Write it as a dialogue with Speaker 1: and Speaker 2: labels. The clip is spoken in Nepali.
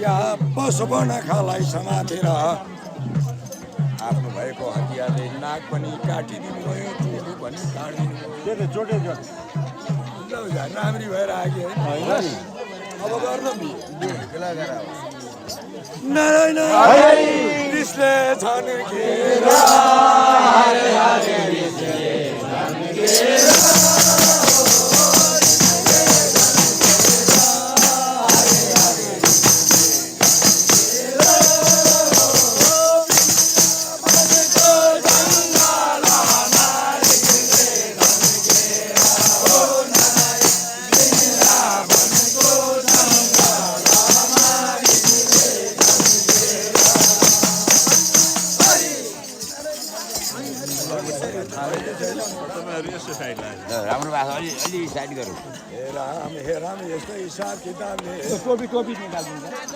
Speaker 1: तपस्या बसबन खालाई समातेर आफ्नो भएको हतियारले नाक पनि काटिदिनु भयो, चोटो पनि काटिदिनु भयो। राम्री भएर आगे अब गर्न नारायण रिसले छन्
Speaker 2: राम्रो भएको अलि साइड गरौँ।
Speaker 1: हे राम यस्तो हिसाब किताबले
Speaker 3: टोपी निकालिदिन्छ।